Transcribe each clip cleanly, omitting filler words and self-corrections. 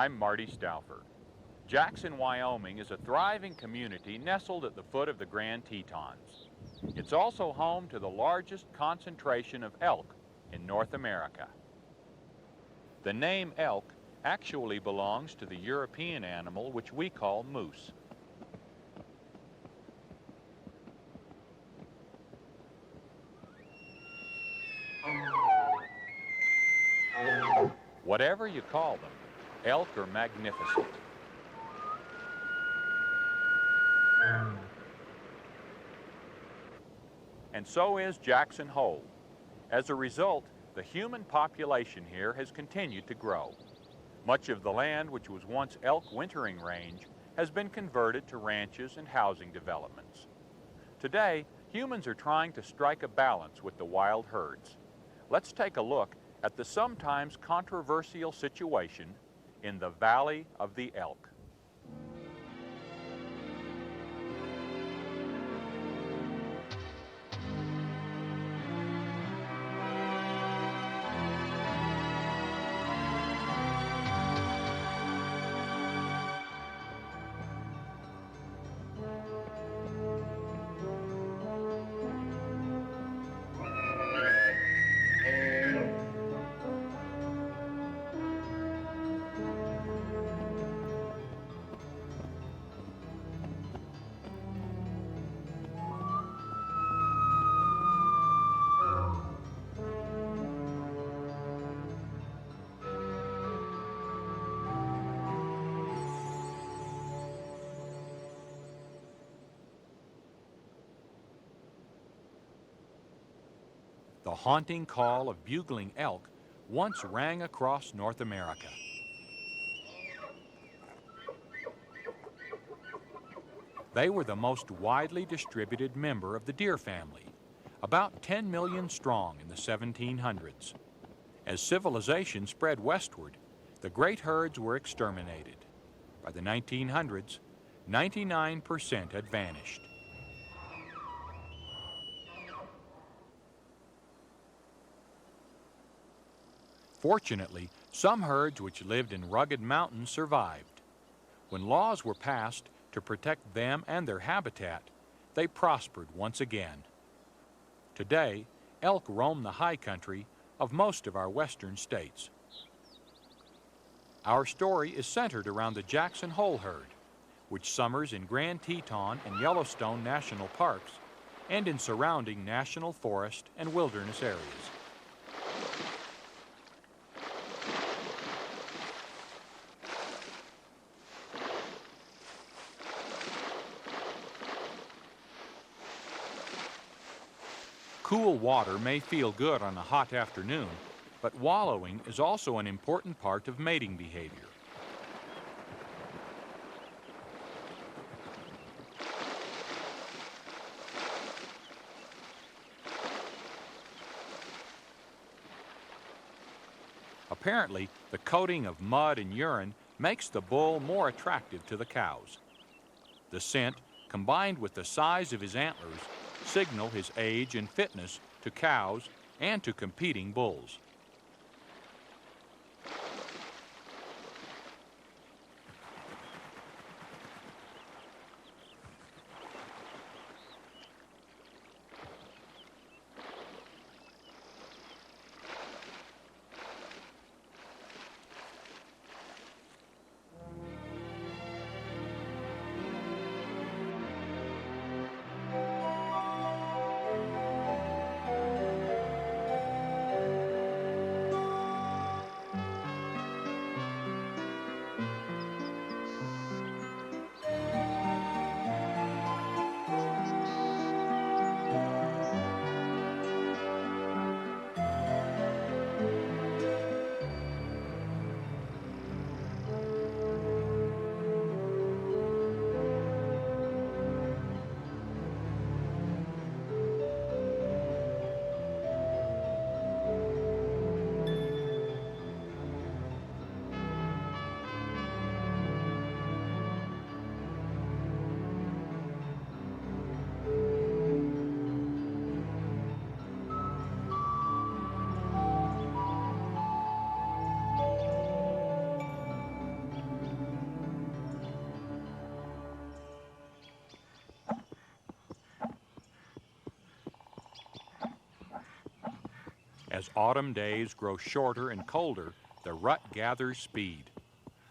I'm Marty Stauffer. Jackson, Wyoming is a thriving community nestled at the foot of the Grand Tetons. It's also home to the largest concentration of elk in North America. The name elk actually belongs to the European animal which we call moose. Whatever you call them, elk are magnificent. And so is Jackson Hole. As a result, the human population here has continued to grow. Much of the land which was once elk wintering range has been converted to ranches and housing developments. Today, humans are trying to strike a balance with the wild herds. Let's take a look at the sometimes controversial situation in the Valley of the Elk. The haunting call of bugling elk once rang across North America. They were the most widely distributed member of the deer family, about 10 million strong in the 1700s. As civilization spread westward, the great herds were exterminated. By the 1900s, 99% had vanished. Fortunately, some herds which lived in rugged mountains survived. When laws were passed to protect them and their habitat, they prospered once again. Today, elk roam the high country of most of our western states. Our story is centered around the Jackson Hole herd, which summers in Grand Teton and Yellowstone National Parks and in surrounding national forest and wilderness areas. Cool water may feel good on a hot afternoon, but wallowing is also an important part of mating behavior. Apparently, the coating of mud and urine makes the bull more attractive to the cows. The scent, combined with the size of his antlers, signal his age and fitness to cows and to competing bulls. As autumn days grow shorter and colder, the rut gathers speed.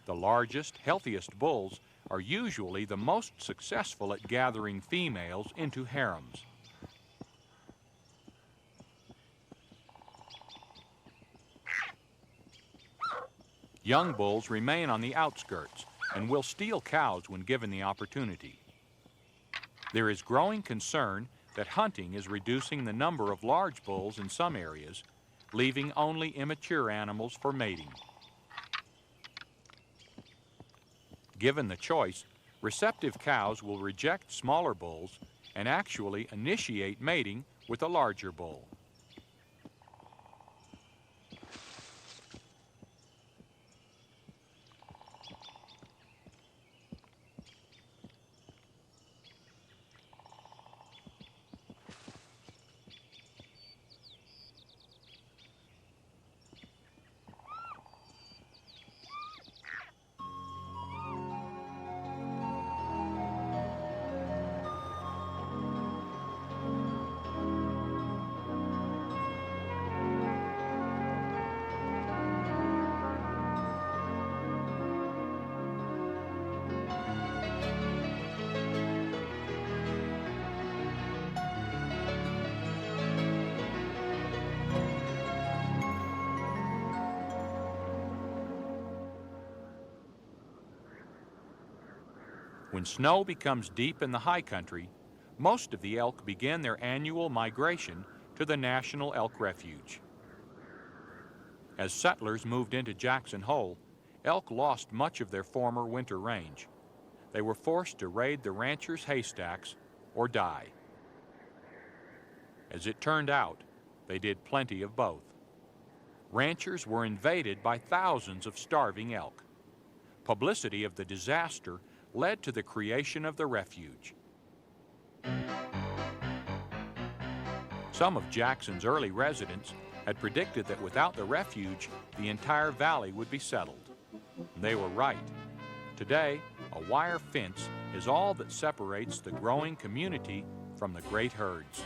The largest, healthiest bulls are usually the most successful at gathering females into harems. Young bulls remain on the outskirts and will steal cows when given the opportunity. There is growing concern that hunting is reducing the number of large bulls in some areas, leaving only immature animals for mating. Given the choice, receptive cows will reject smaller bulls and actually initiate mating with a larger bull. When snow becomes deep in the high country, most of the elk begin their annual migration to the National Elk Refuge. As settlers moved into Jackson Hole, elk lost much of their former winter range. They were forced to raid the ranchers' haystacks or die. As it turned out, they did plenty of both. Ranchers were invaded by thousands of starving elk. Publicity of the disaster led to the creation of the refuge. Some of Jackson's early residents had predicted that without the refuge, the entire valley would be settled. They were right. Today, a wire fence is all that separates the growing community from the great herds.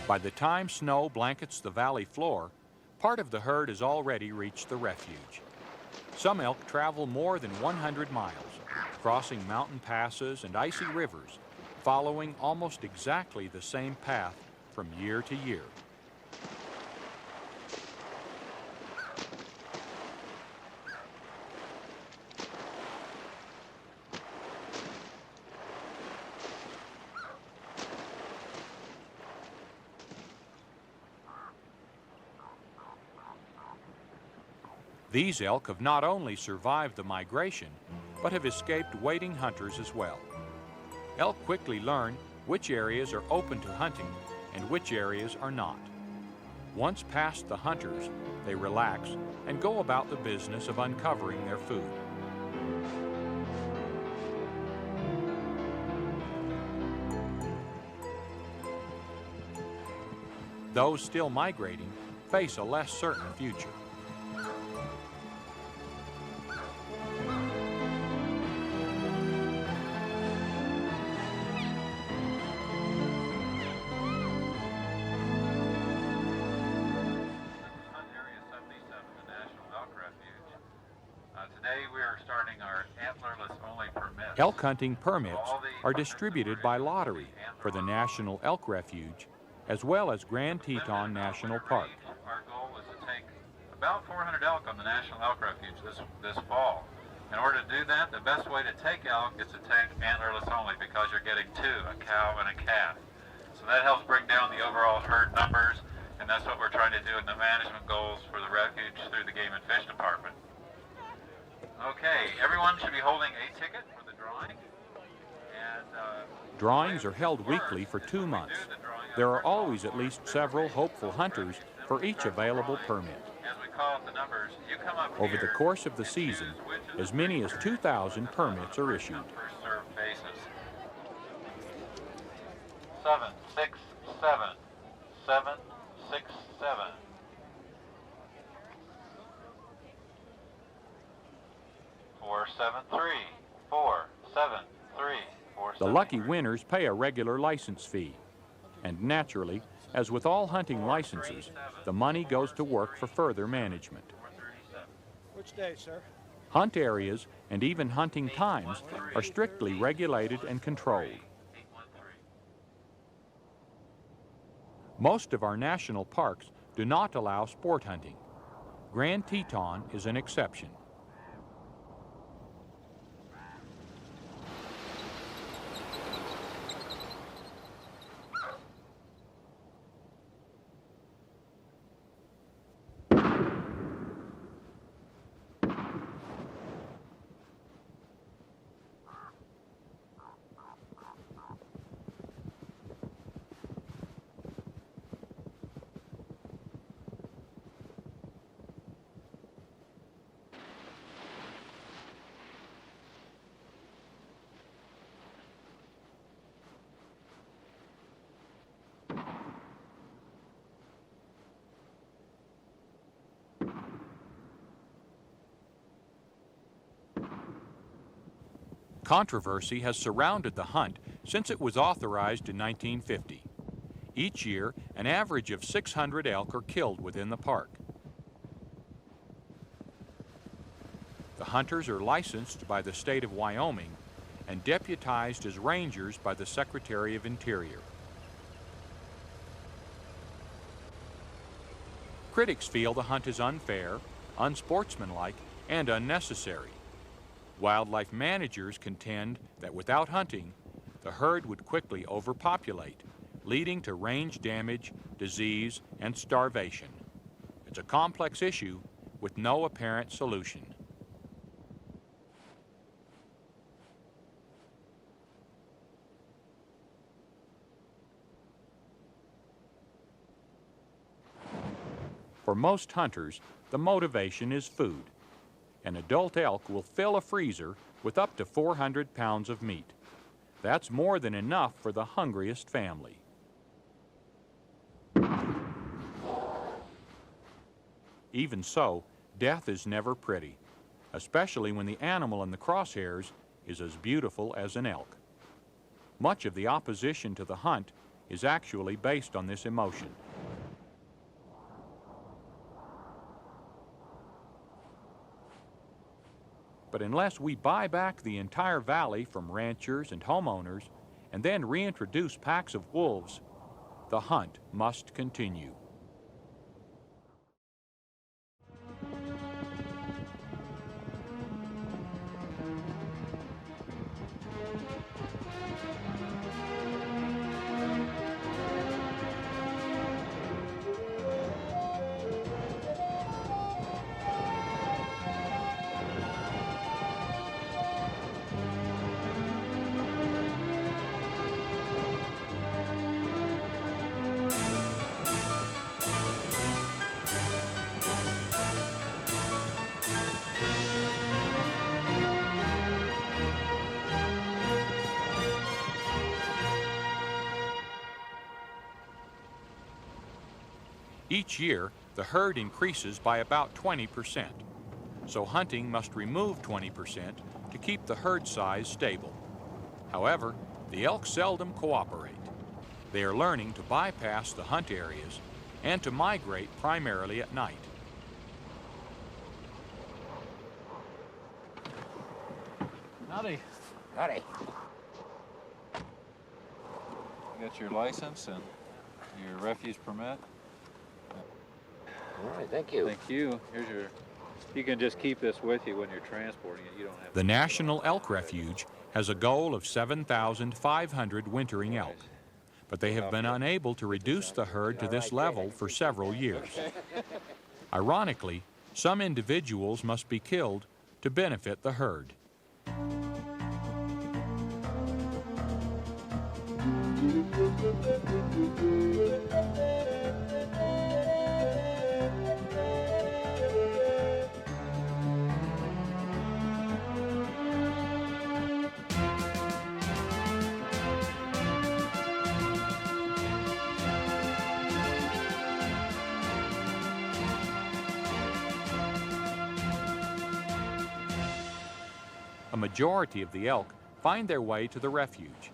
By the time snow blankets the valley floor, part of the herd has already reached the refuge. Some elk travel more than 100 miles, crossing mountain passes and icy rivers, following almost exactly the same path from year to year. These elk have not only survived the migration, but have escaped waiting hunters as well. Elk quickly learn which areas are open to hunting and which areas are not. Once past the hunters, they relax and go about the business of uncovering their food. Those still migrating face a less certain future. Elk hunting permits are distributed by lottery for the National Elk Refuge, as well as Grand Teton National Park. Our goal is to take about 400 elk on the National Elk Refuge this fall. In order to do that, the best way to take elk is to take antlerless only, because you're getting two, a cow and a calf. So that helps bring down the overall herd numbers, and that's what we're trying to do in the management goals for the refuge through the Game and Fish Department. Okay, everyone should be holding a ticket for the drawing. Drawings are held weekly for 2 months. There are always at least several hopeful hunters for each available permit. As we call it the numbers, you come up Over the here course of the and season, choose which as many as 2,000 permits are issued. First served basis. 7, 6, 7. 7, 6, 7. 4, 7, 3. 4, 7, 3. 4, The 7, lucky 3. winners pay a regular license fee. And naturally, as with all hunting licenses, the money goes to work for further management. Which day, sir? Hunt areas and even hunting times are strictly regulated and controlled. Most of our national parks do not allow sport hunting. Grand Teton is an exception. Controversy has surrounded the hunt since it was authorized in 1950. Each year, an average of 600 elk are killed within the park. The hunters are licensed by the state of Wyoming and deputized as rangers by the Secretary of Interior. Critics feel the hunt is unfair, unsportsmanlike, and unnecessary. Wildlife managers contend that without hunting, the herd would quickly overpopulate, leading to range damage, disease, and starvation. It's a complex issue with no apparent solution. For most hunters, the motivation is food. An adult elk will fill a freezer with up to 400 pounds of meat. That's more than enough for the hungriest family. Even so, death is never pretty, especially when the animal in the crosshairs is as beautiful as an elk. Much of the opposition to the hunt is actually based on this emotion. But unless we buy back the entire valley from ranchers and homeowners and then reintroduce packs of wolves, the hunt must continue. Each year, the herd increases by about 20%, so hunting must remove 20% to keep the herd size stable. However, the elk seldom cooperate. They are learning to bypass the hunt areas and to migrate primarily at night. Howdy. Howdy. You got your license and your refuge permit? All right, thank you. Thank you. Here's your... You can just keep this with you when you're transporting it. You don't have The National Elk Refuge has a goal of 7,500 wintering elk, but they have been unable to reduce the herd to this level for several years. Ironically, some individuals must be killed to benefit the herd. majority of the elk find their way to the refuge,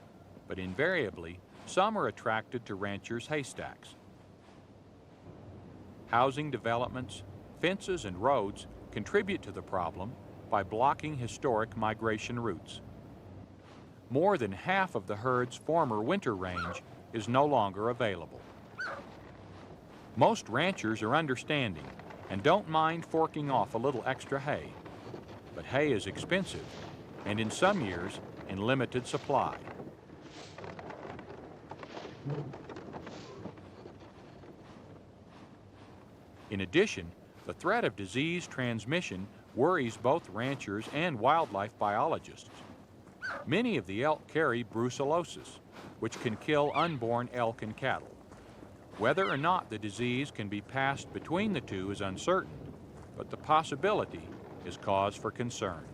but invariably, some are attracted to ranchers' haystacks. Housing developments, fences, and roads contribute to the problem by blocking historic migration routes. More than half of the herd's former winter range is no longer available. Most ranchers are understanding and don't mind forking off a little extra hay. But hay is expensive and in some years in limited supply. In addition, the threat of disease transmission worries both ranchers and wildlife biologists. Many of the elk carry brucellosis, which can kill unborn elk and cattle. Whether or not the disease can be passed between the two is uncertain, but the possibility is cause for concern.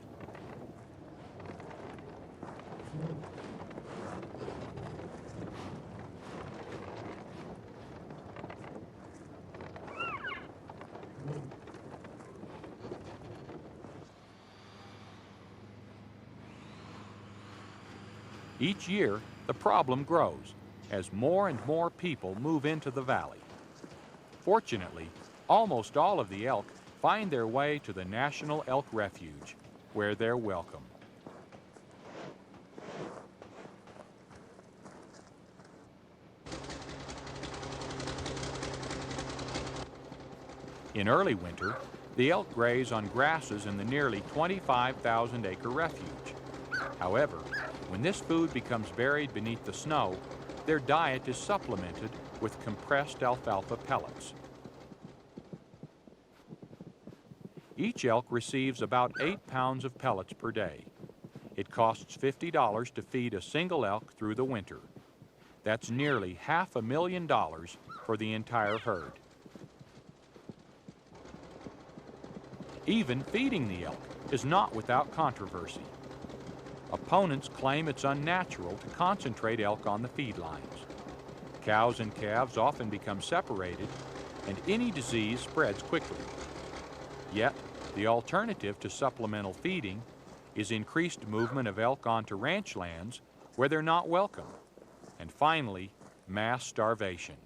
Each year, the problem grows as more and more people move into the valley. Fortunately, almost all of the elk find their way to the National Elk Refuge, where they're welcome. In early winter, the elk graze on grasses in the nearly 25,000-acre refuge. However, when this food becomes buried beneath the snow, their diet is supplemented with compressed alfalfa pellets. Each elk receives about 8 pounds of pellets per day. It costs $50 to feed a single elk through the winter. That's nearly $500,000 for the entire herd. Even feeding the elk is not without controversy. Opponents claim it's unnatural to concentrate elk on the feed lines. Cows and calves often become separated, and any disease spreads quickly. Yet, the alternative to supplemental feeding is increased movement of elk onto ranch lands where they're not welcome, and finally, mass starvation.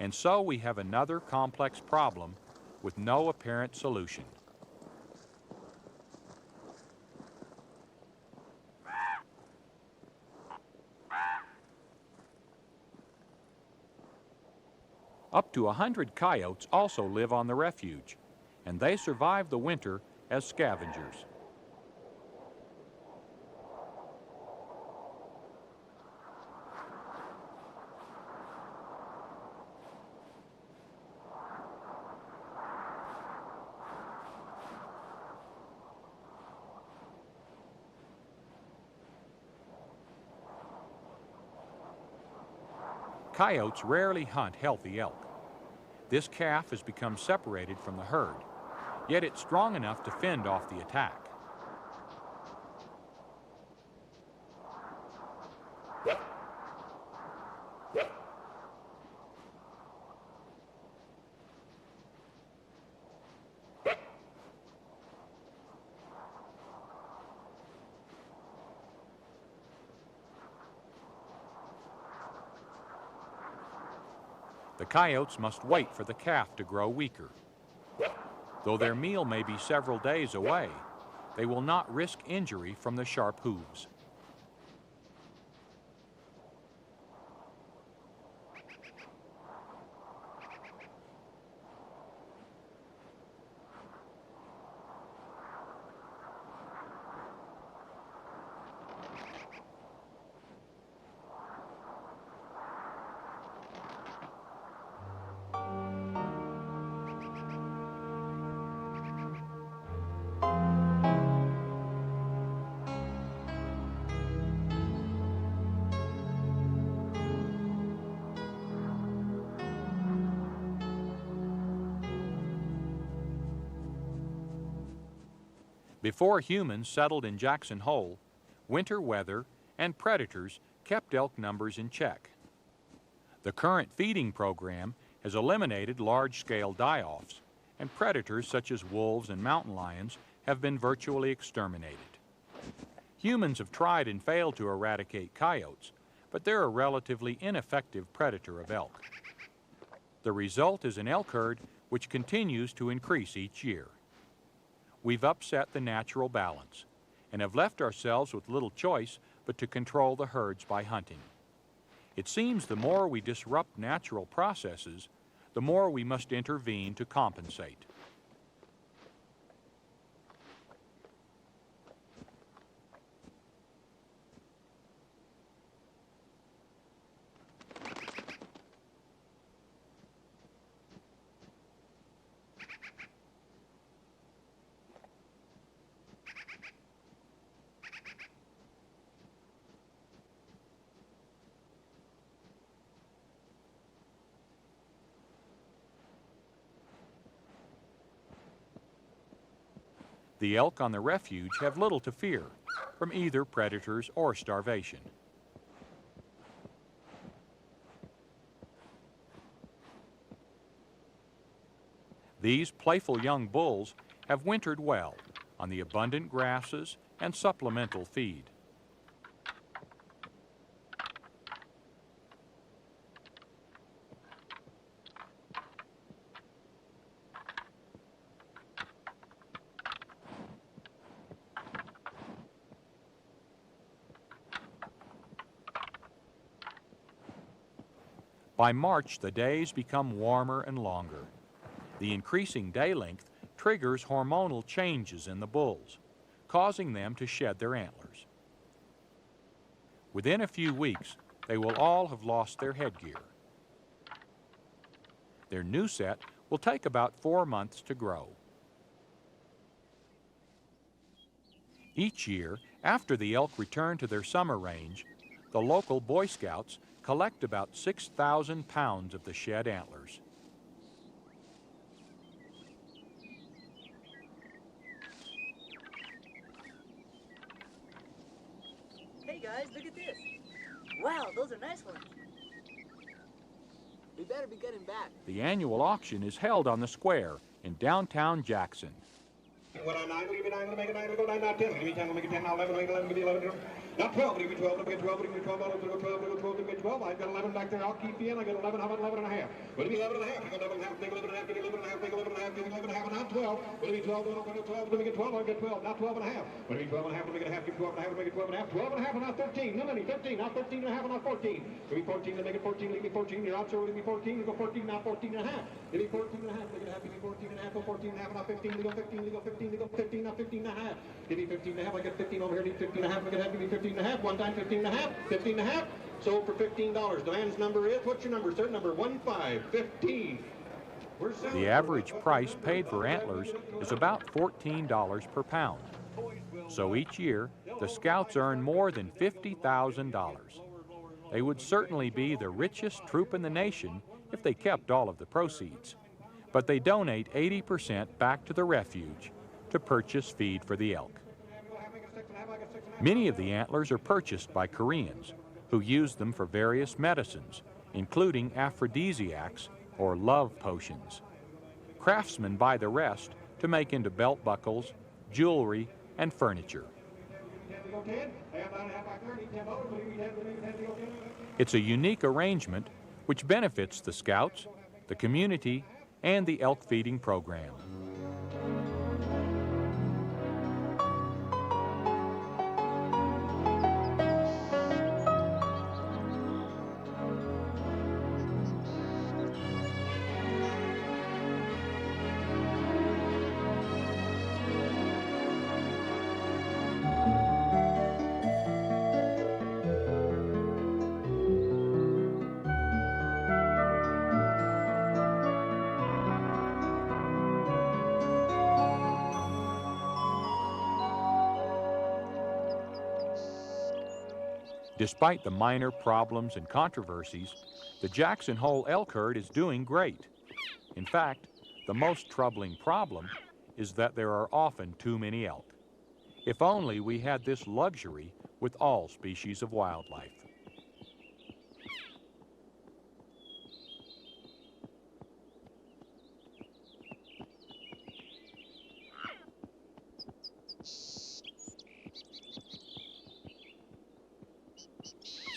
And so we have another complex problem with no apparent solution. Up to 100 coyotes also live on the refuge, and they survive the winter as scavengers. Coyotes rarely hunt healthy elk. This calf has become separated from the herd, yet it's strong enough to fend off the attack. The coyotes must wait for the calf to grow weaker. Though their meal may be several days away, they will not risk injury from the sharp hooves. Before humans settled in Jackson Hole, winter weather and predators kept elk numbers in check. The current feeding program has eliminated large-scale die-offs, and predators such as wolves and mountain lions have been virtually exterminated. Humans have tried and failed to eradicate coyotes, but they're a relatively ineffective predator of elk. The result is an elk herd which continues to increase each year. We've upset the natural balance and have left ourselves with little choice but to control the herds by hunting. It seems the more we disrupt natural processes, the more we must intervene to compensate. The elk on the refuge have little to fear from either predators or starvation. These playful young bulls have wintered well on the abundant grasses and supplemental feed. By March, the days become warmer and longer. The increasing day length triggers hormonal changes in the bulls, causing them to shed their antlers. Within a few weeks, they will all have lost their headgear. Their new set will take about 4 months to grow. Each year, after the elk return to their summer range, the local Boy Scouts collect about 6,000 pounds of the shed antlers. Hey guys, look at this. Wow, those are nice ones. We better be getting back. The annual auction is held on the square in downtown Jackson. What I'm 9, give me 9, make it 9, go 9, not 10, give me 10, make it 10, now 11, make it 11, give me 11, not 12, give me 12, give me 12, give me 12, give me 12, give me 12, give me 12, I've got 11 back there, I'll keep you in, I got 11, how about 11 and a half? Will it be 11 and a half? I got 11 and a half, make 11 and a half, make 11 and a half, make 11 and a half, make 11 and a half, and not 12. Will it be 12, will it be 12, will it get 12, I'll get 12, not 12 and a half. Will it be 12 and a half, will it make it a half, give 12 and a half, make it 12 and a half, 12 and a half, and not 13, no, 13, not 13 and a half, and not 14. Will it be 14, then make it 14, leave me 14, you're out, so will it be 14, you go 14, now 14 and a half. Will it be 14 and a half, make it a half, give me 14 and a half, go 14 and a half, and not 15, leave go 15, leave go 15, leave go 15, not 15 and a half. Give me 15 and a half, I get 15 over here, need 15 and a half, make it half, give me 15 and a half, one time 15 and a half, 15 and a half, sold for $15. The man's number is, what's your number, sir? Number 1515. The average price paid for antlers is about $14 per pound. So each year, the Scouts earn more than $50,000. They would certainly be the richest troop in the nation if they kept all of the proceeds. But they donate 80% back to the refuge to purchase feed for the elk. Many of the antlers are purchased by Koreans who use them for various medicines, including aphrodisiacs or love potions. Craftsmen buy the rest to make into belt buckles, jewelry, and furniture. It's a unique arrangement which benefits the Scouts, the community, and the elk feeding program. Despite the minor problems and controversies, the Jackson Hole elk herd is doing great. In fact, the most troubling problem is that there are often too many elk. If only we had this luxury with all species of wildlife.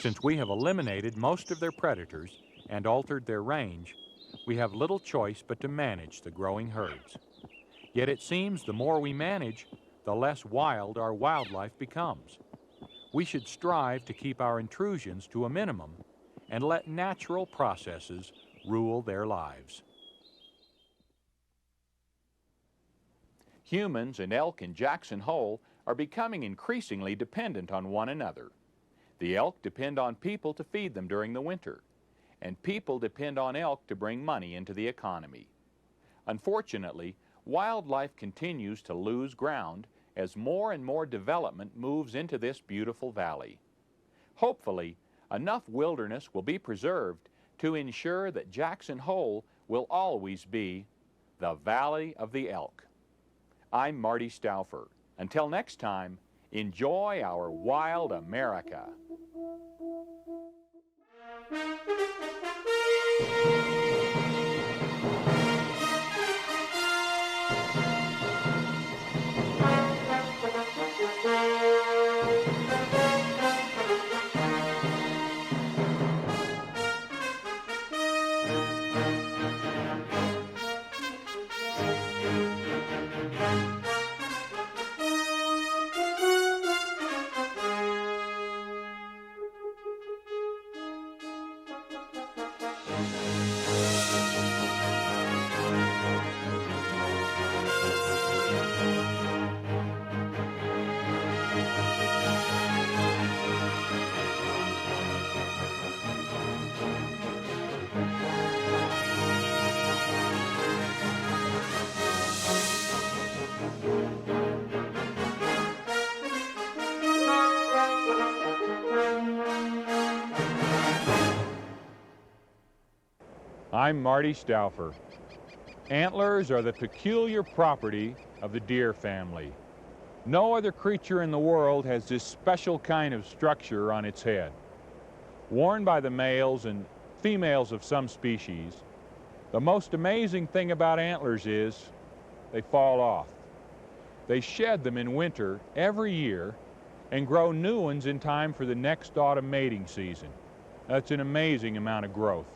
Since we have eliminated most of their predators and altered their range, we have little choice but to manage the growing herds. Yet it seems the more we manage, the less wild our wildlife becomes. We should strive to keep our intrusions to a minimum and let natural processes rule their lives. Humans and elk in Jackson Hole are becoming increasingly dependent on one another. The elk depend on people to feed them during the winter, and people depend on elk to bring money into the economy. Unfortunately, wildlife continues to lose ground as more and more development moves into this beautiful valley. Hopefully, enough wilderness will be preserved to ensure that Jackson Hole will always be the Valley of the Elk. I'm Marty Stauffer. Until next time, enjoy our wild America. I'm Marty Stauffer. Antlers are the peculiar property of the deer family. No other creature in the world has this special kind of structure on its head. Worn by the males and females of some species, the most amazing thing about antlers is they fall off. They shed them in winter every year and grow new ones in time for the next autumn mating season. That's an amazing amount of growth.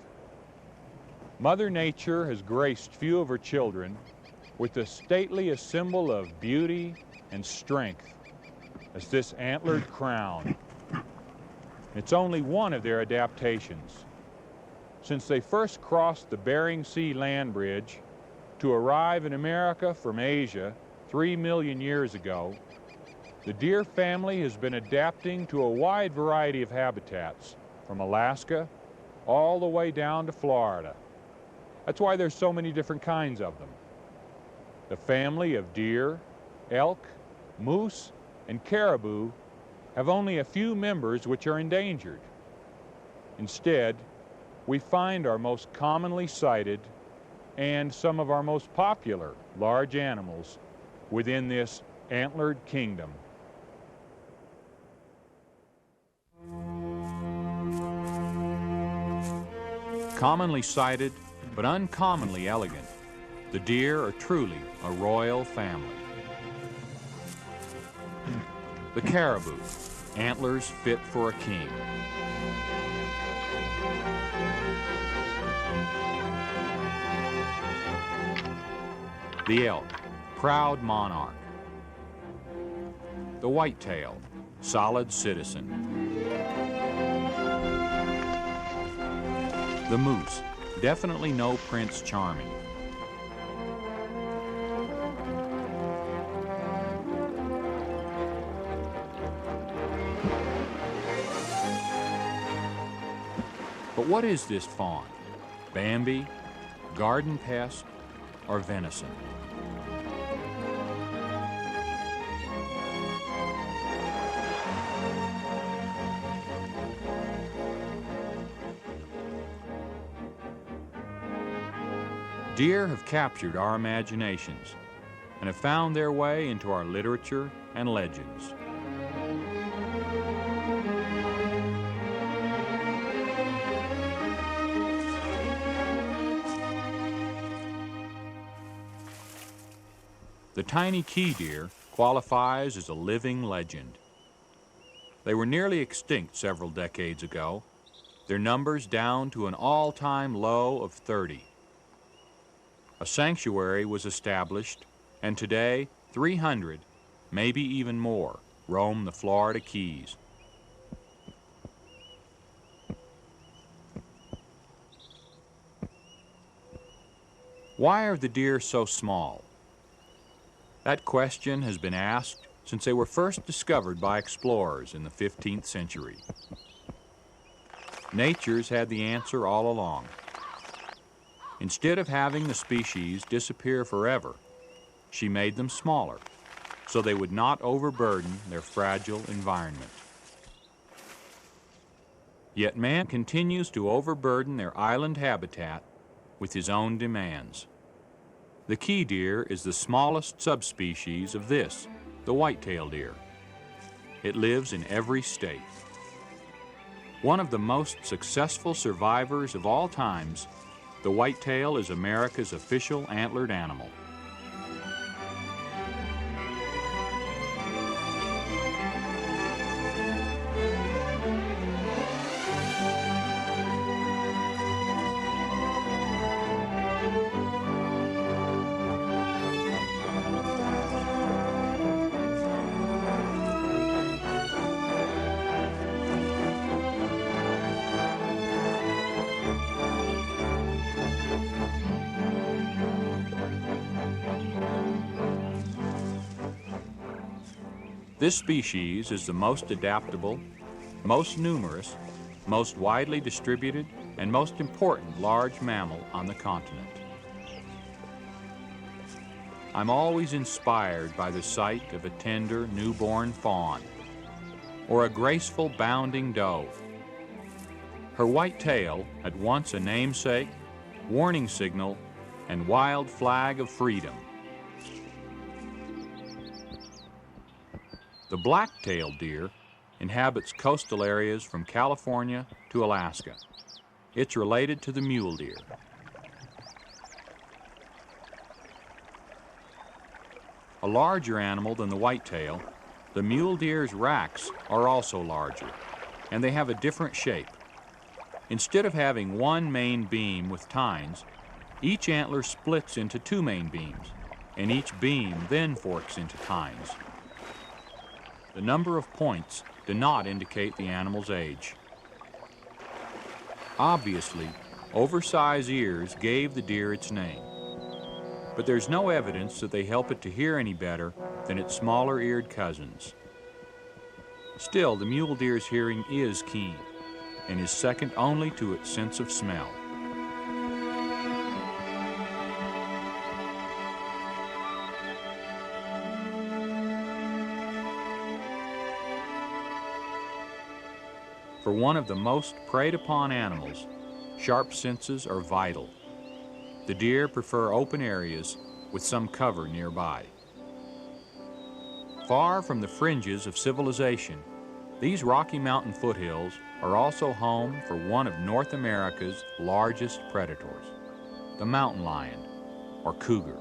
Mother Nature has graced few of her children with the stateliest symbol of beauty and strength as this antlered crown. It's only one of their adaptations. Since they first crossed the Bering Sea land bridge to arrive in America from Asia 3 million years ago, the deer family has been adapting to a wide variety of habitats, from Alaska all the way down to Florida. That's why there's so many different kinds of them. The family of deer, elk, moose, and caribou have only a few members which are endangered. Instead, we find our most commonly sighted and some of our most popular large animals within this antlered kingdom. Commonly sighted, but uncommonly elegant, the deer are truly a royal family. The caribou, antlers fit for a king. The elk, proud monarch. The whitetail, solid citizen. The moose, definitely no Prince Charming. But what is this fawn? Bambi, garden pest, or venison? Deer have captured our imaginations and have found their way into our literature and legends. The tiny key deer qualifies as a living legend. They were nearly extinct several decades ago, their numbers down to an all-time low of 30. A sanctuary was established, and today 300, maybe even more, roam the Florida Keys. Why are the deer so small? That question has been asked since they were first discovered by explorers in the 15th century. Nature's had the answer all along. Instead of having the species disappear forever, she made them smaller so they would not overburden their fragile environment. Yet man continues to overburden their island habitat with his own demands. The key deer is the smallest subspecies of this, the white-tailed deer. It lives in every state. One of the most successful survivors of all times, the whitetail is America's official antlered animal. This species is the most adaptable, most numerous, most widely distributed, and most important large mammal on the continent. I'm always inspired by the sight of a tender newborn fawn or a graceful bounding doe. Her white tail, at once a namesake, warning signal, and wild flag of freedom. The black-tailed deer inhabits coastal areas from California to Alaska. It's related to the mule deer. A larger animal than the whitetail, the mule deer's racks are also larger, and they have a different shape. Instead of having one main beam with tines, each antler splits into two main beams, and each beam then forks into tines. The number of points do not indicate the animal's age. Obviously, oversized ears gave the deer its name, but there's no evidence that they help it to hear any better than its smaller-eared cousins. Still, the mule deer's hearing is keen and is second only to its sense of smell. For one of the most preyed upon animals, sharp senses are vital. The deer prefer open areas with some cover nearby. Far from the fringes of civilization, these Rocky Mountain foothills are also home for one of North America's largest predators, the mountain lion, or cougar.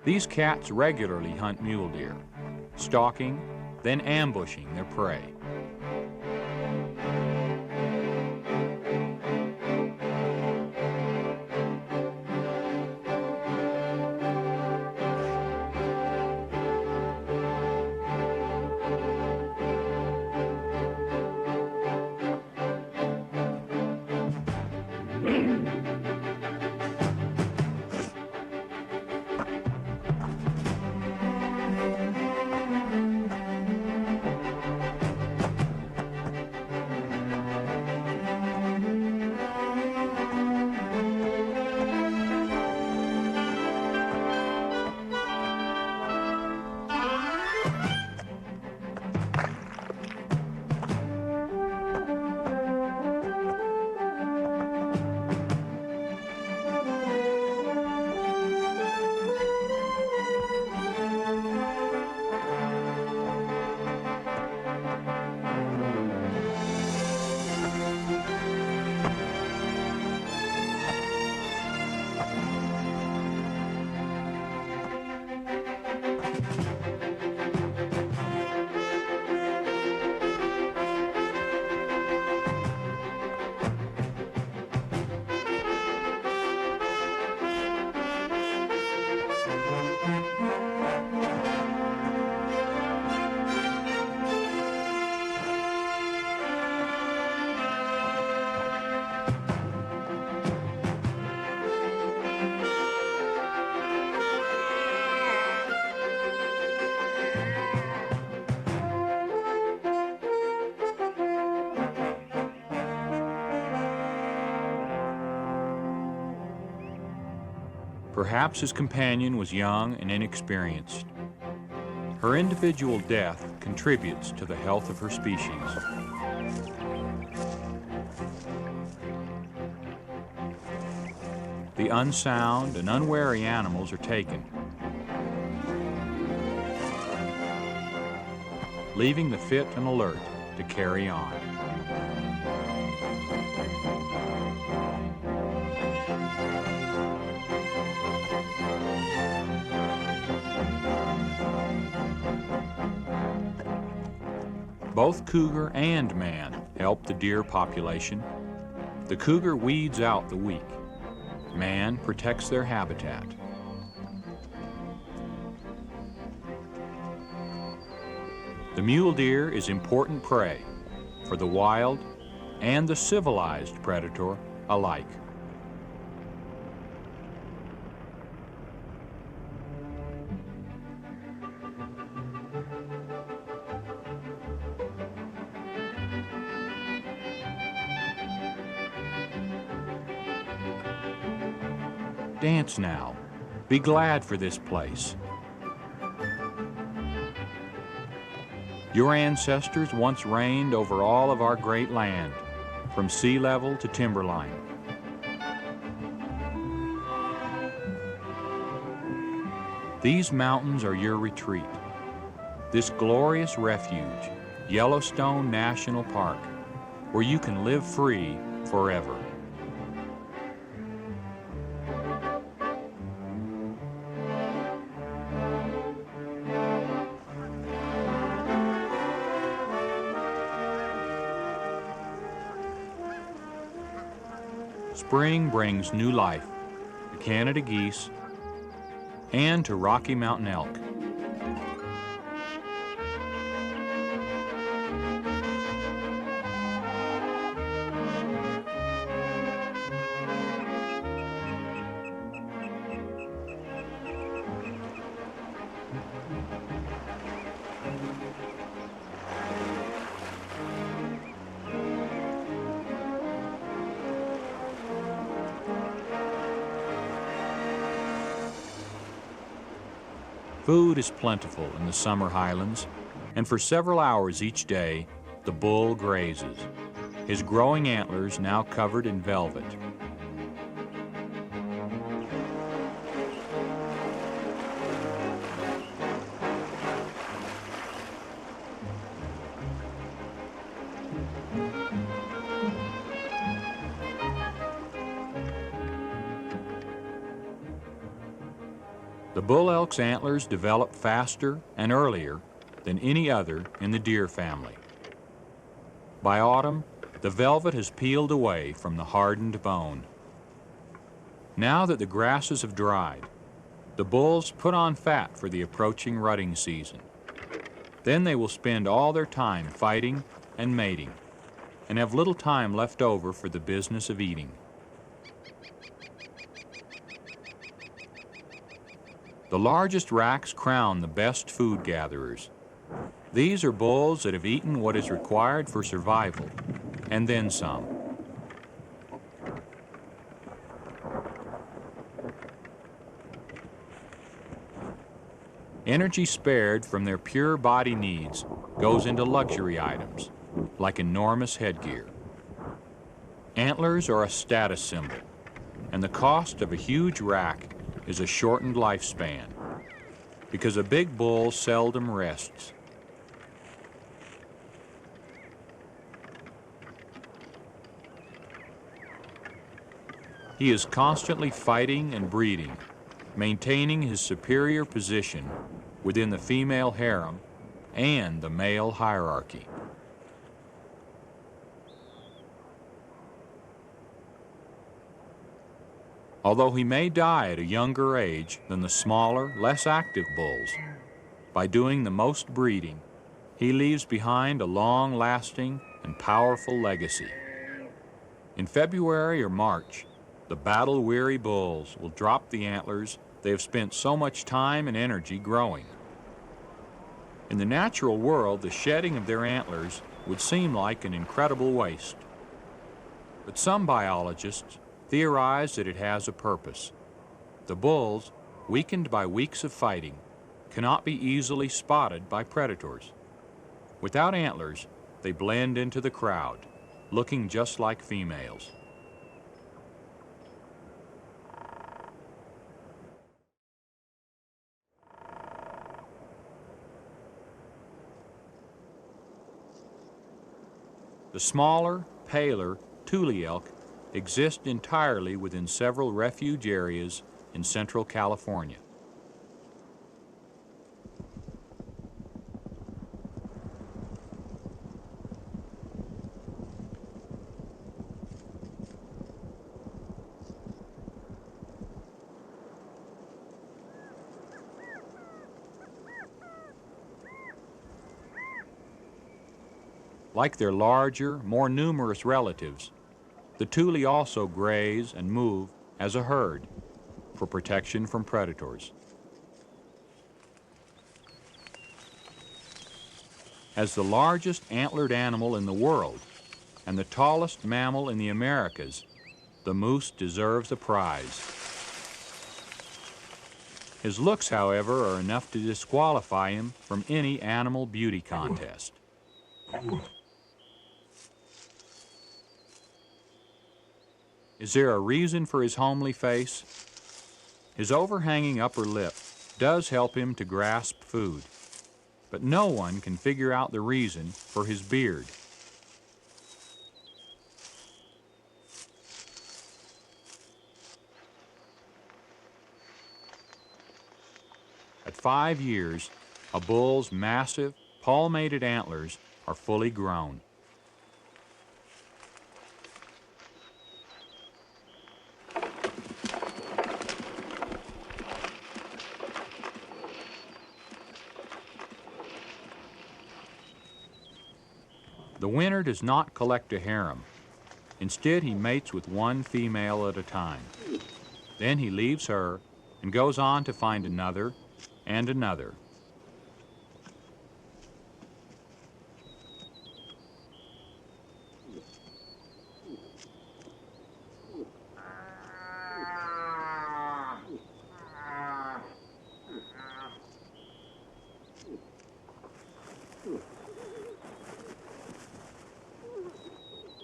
These cats regularly hunt mule deer, stalking, then ambushing their prey. Perhaps his companion was young and inexperienced. Her individual death contributes to the health of her species. The unsound and unwary animals are taken, leaving the fit and alert to carry on. Both cougar and man help the deer population. The cougar weeds out the weak. Man protects their habitat. The mule deer is important prey for the wild and the civilized predator alike. Dance now. Be glad for this place. Your ancestors once reigned over all of our great land, from sea level to timberline. These mountains are your retreat. This glorious refuge, Yellowstone National Park, where you can live free forever. Spring brings new life to Canada geese and to Rocky Mountain elk. Food is plentiful in the summer highlands, and for several hours each day, the bull grazes, his growing antlers now covered in velvet. The bull elk's antlers develop faster and earlier than any other in the deer family. By autumn, the velvet has peeled away from the hardened bone. Now that the grasses have dried, the bulls put on fat for the approaching rutting season. Then they will spend all their time fighting and mating, and have little time left over for the business of eating. The largest racks crown the best food gatherers. These are bulls that have eaten what is required for survival, and then some. Energy spared from their pure body needs goes into luxury items, like enormous headgear. Antlers are a status symbol, and the cost of a huge rack is a shortened lifespan, because a big bull seldom rests. He is constantly fighting and breeding, maintaining his superior position within the female harem and the male hierarchy. Although he may die at a younger age than the smaller, less active bulls, by doing the most breeding, he leaves behind a long-lasting and powerful legacy. In February or March, the battle-weary bulls will drop the antlers they have spent so much time and energy growing. In the natural world, the shedding of their antlers would seem like an incredible waste. But some biologists theorize that it has a purpose. The bulls, weakened by weeks of fighting, cannot be easily spotted by predators. Without antlers, they blend into the crowd, looking just like females. The smaller, paler Tule elk exist entirely within several refuge areas in central California. Like their larger, more numerous relatives, the Tule also graze and move as a herd for protection from predators. As the largest antlered animal in the world and the tallest mammal in the Americas, the moose deserves a prize. His looks, however, are enough to disqualify him from any animal beauty contest. Is there a reason for his homely face? His overhanging upper lip does help him to grasp food, but no one can figure out the reason for his beard. At 5 years, a bull's massive, palmated antlers are fully grown. The winner does not collect a harem. Instead, he mates with one female at a time. Then he leaves her and goes on to find another and another.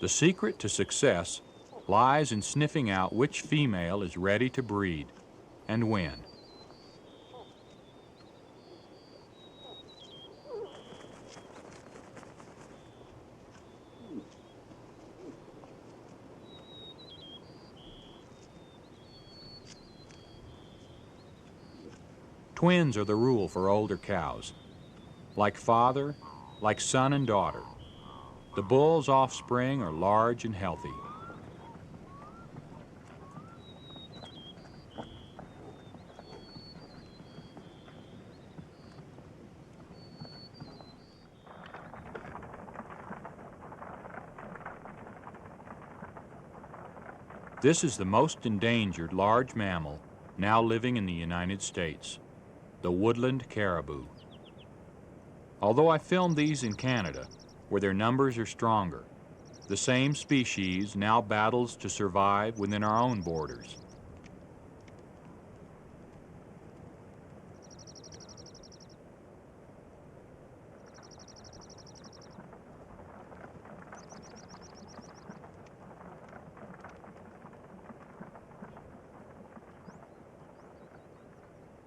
The secret to success lies in sniffing out which female is ready to breed and when. Twins are the rule for older cows. Like father, like son and daughter. The bull's offspring are large and healthy. This is the most endangered large mammal now living in the United States, the woodland caribou. Although I filmed these in Canada, where their numbers are stronger, the same species now battles to survive within our own borders.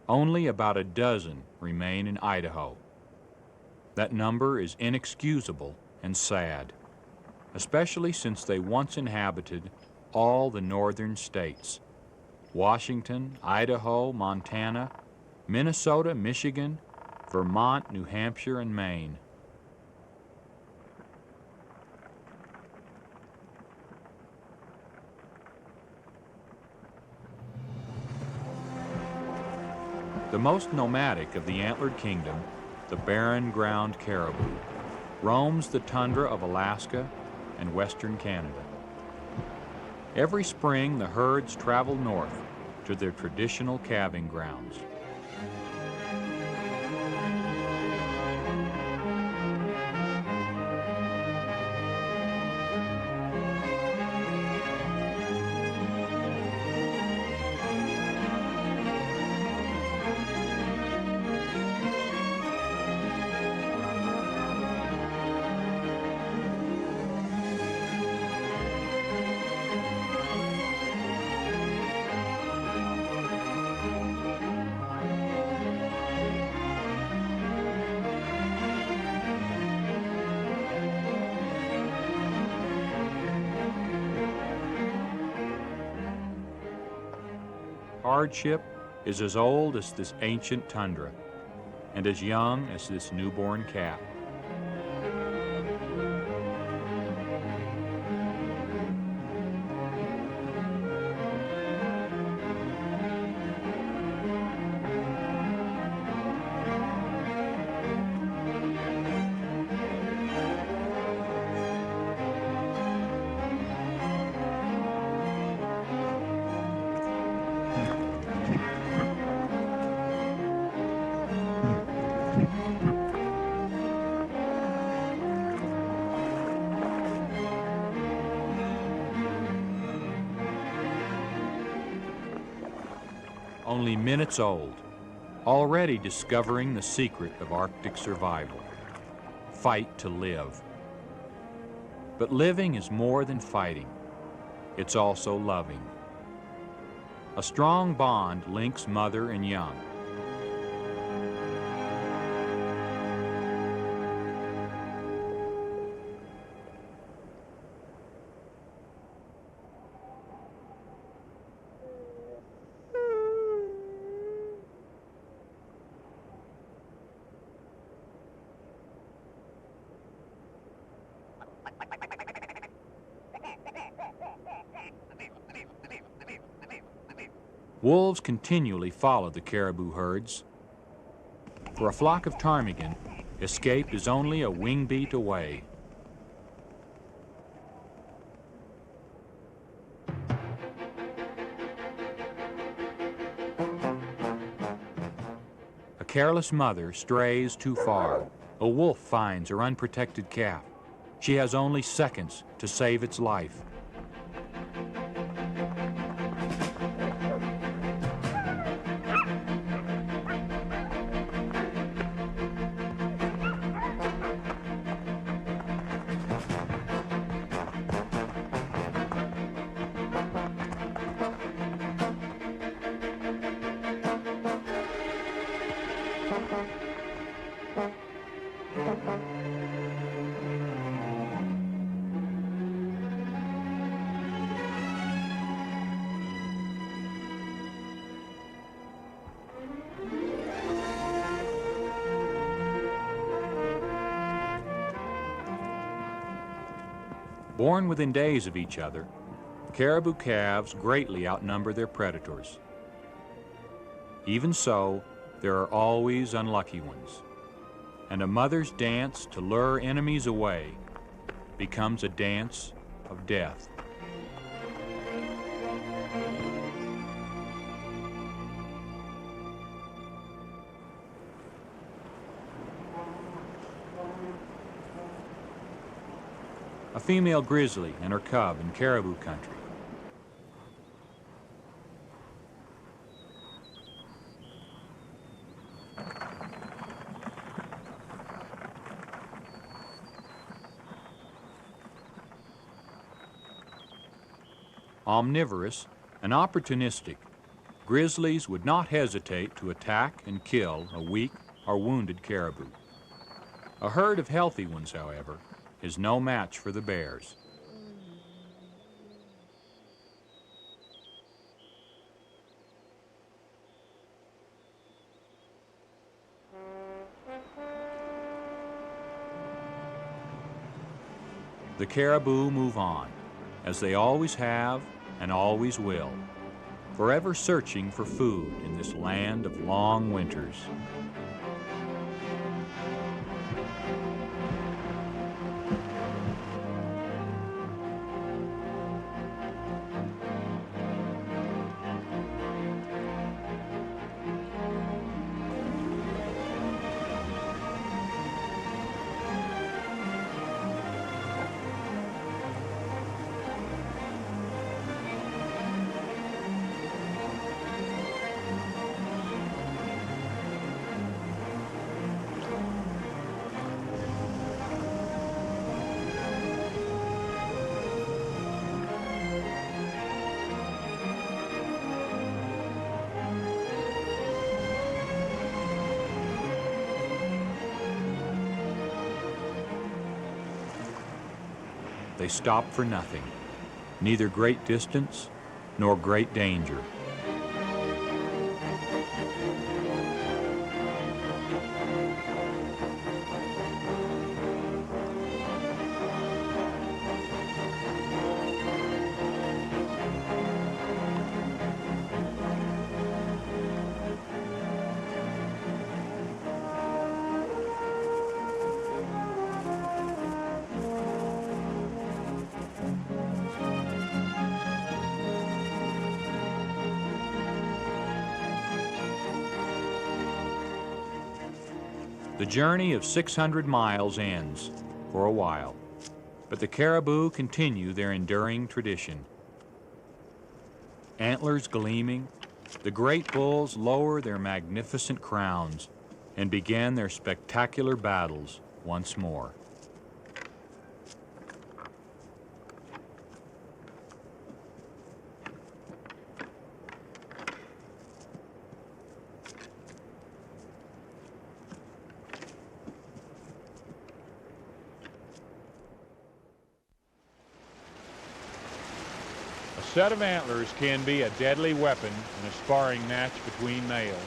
Only about a dozen remain in Idaho. That number is inexcusable and sad, especially since they once inhabited all the northern states: Washington, Idaho, Montana, Minnesota, Michigan, Vermont, New Hampshire, and Maine. The most nomadic of the antlered kingdom, the Barren-ground caribou, roams the tundra of Alaska and western Canada. Every spring, the herds travel north to their traditional calving grounds. hardship is as old as this ancient tundra and as young as this newborn calf. Only minutes old, already discovering the secret of Arctic survival. Fight to live. But living is more than fighting. It's also loving. A strong bond links mother and young. Wolves continually follow the caribou herds. For a flock of ptarmigan, escape is only a wing beat away. A careless mother strays too far. A wolf finds her unprotected calf. She has only seconds to save its life. Born within days of each other, caribou calves greatly outnumber their predators. Even so, there are always unlucky ones, and a mother's dance to lure enemies away becomes a dance of death. A female grizzly and her cub in caribou country. Omnivorous and opportunistic, grizzlies would not hesitate to attack and kill a weak or wounded caribou. A herd of healthy ones, however, is no match for the bears. The caribou move on, as they always have and always will, forever searching for food in this land of long winters. They stop for nothing, neither great distance nor great danger. The journey of 600 miles ends for a while, but the caribou continue their enduring tradition. Antlers gleaming, the great bulls lower their magnificent crowns and begin their spectacular battles once more. A set of antlers can be a deadly weapon in a sparring match between males.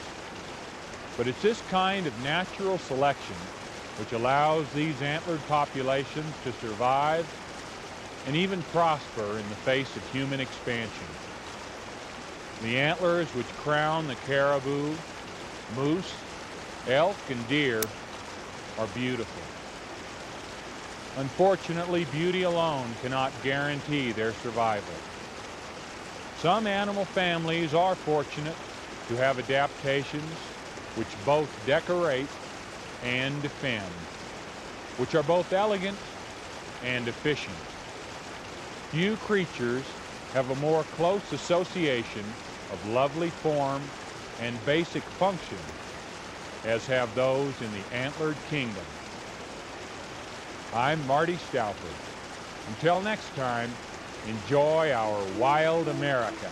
But it's this kind of natural selection which allows these antlered populations to survive and even prosper in the face of human expansion. The antlers which crown the caribou, moose, elk, and deer are beautiful. Unfortunately, beauty alone cannot guarantee their survival. Some animal families are fortunate to have adaptations which both decorate and defend, which are both elegant and efficient. Few creatures have a more close association of lovely form and basic function as have those in the antlered kingdom. I'm Marty Stauffer. Until next time, enjoy our wild America.